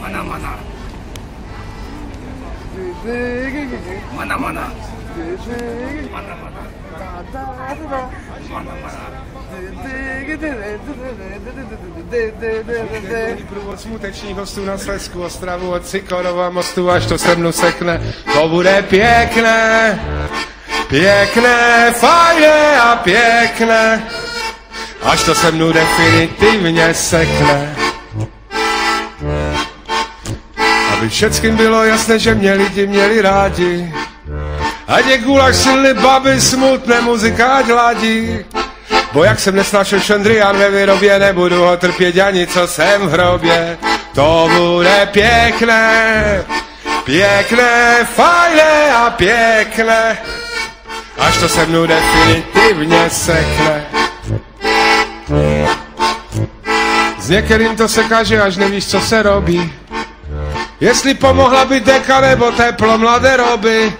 Mana mana. Mana mana. Mana mana. Mana mana. Průvod smutečných hostů na Slezsku, Ostravu od Sikorova mostu, až to se mnou sekne, to bude pěkné, pěkné, fajné a pěkné, až to se mnou definitivně sekne. Aby všeckým bylo jasné, že mě lidi měli rádi, ať je gulaš silný, baby smutné, muzika ať ladí. Bo jak jsem nesnášel šendrián ve výrobě, nebudu ho trpět ani co jsem v hrobě. To bude pěkné, pěkné, fajné a pěkné, až to se mnou definitivně sekne. S některým to seká, že až nevíš, co se robí. Jestli pomohla by deka nebo teplo mladé roby.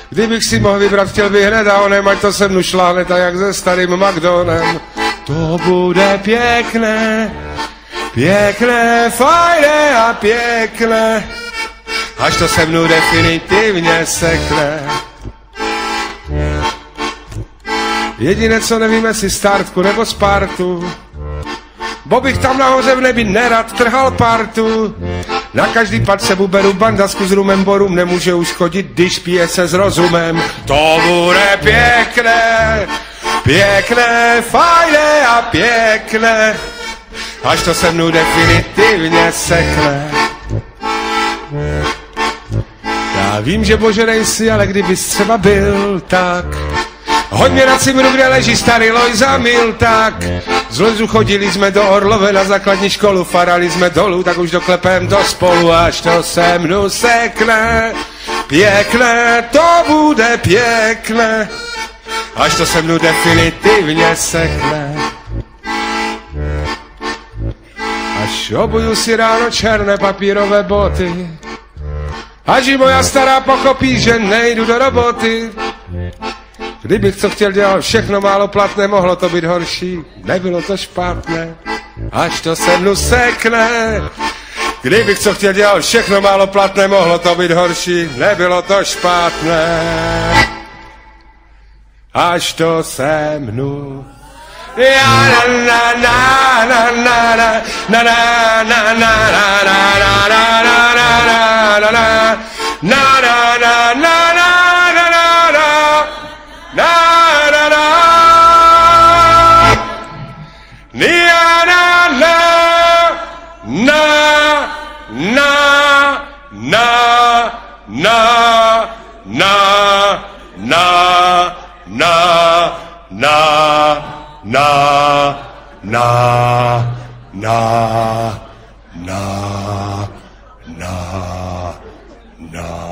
Kdybych si mohl vybrat, chtěl bych hned a onem, ať to se mnou šláhne tak jak se starým McDonem. To bude pěkné, pěkné, fajné a pěkné, až to se mnou definitivně sekne. Jediné, co nevím, jestli startku nebo Spartu, bo bych tam nahoře v nebi nerad trhal partu. Na každý pad se beru bandasku s rumem, borům nemůže uškodit, když pije se s rozumem. To bude pěkné, pěkné, fajné a pěkné, až to se mnou definitivně sekne. Já vím, že božerej si, ale kdybys třeba byl, tak hoď mě na cimru, kde leží starý Lojza Milták. Z Lojzu chodili jsme do Orlové na základní školu, farali jsme dolů, tak už doklepem do spolu, až to se mnou sekne. Pěkné, to bude pěkné, až to se mnou definitivně sekne. Až obuju si ráno černé papírové boty, až i moja stará pochopí, že nejdu do roboty. Kdybych co chtěl dělat všechno málo platné, mohlo to být horší, nebylo to špatné, až to se mnou sekne. Kdybych co chtěl dělat všechno málo platné, mohlo to být horší, nebylo to špatné, až to se mnou. Na na na na na na na na na na na na na na na na. Na na na nia na na na na na na na na na na na na na na na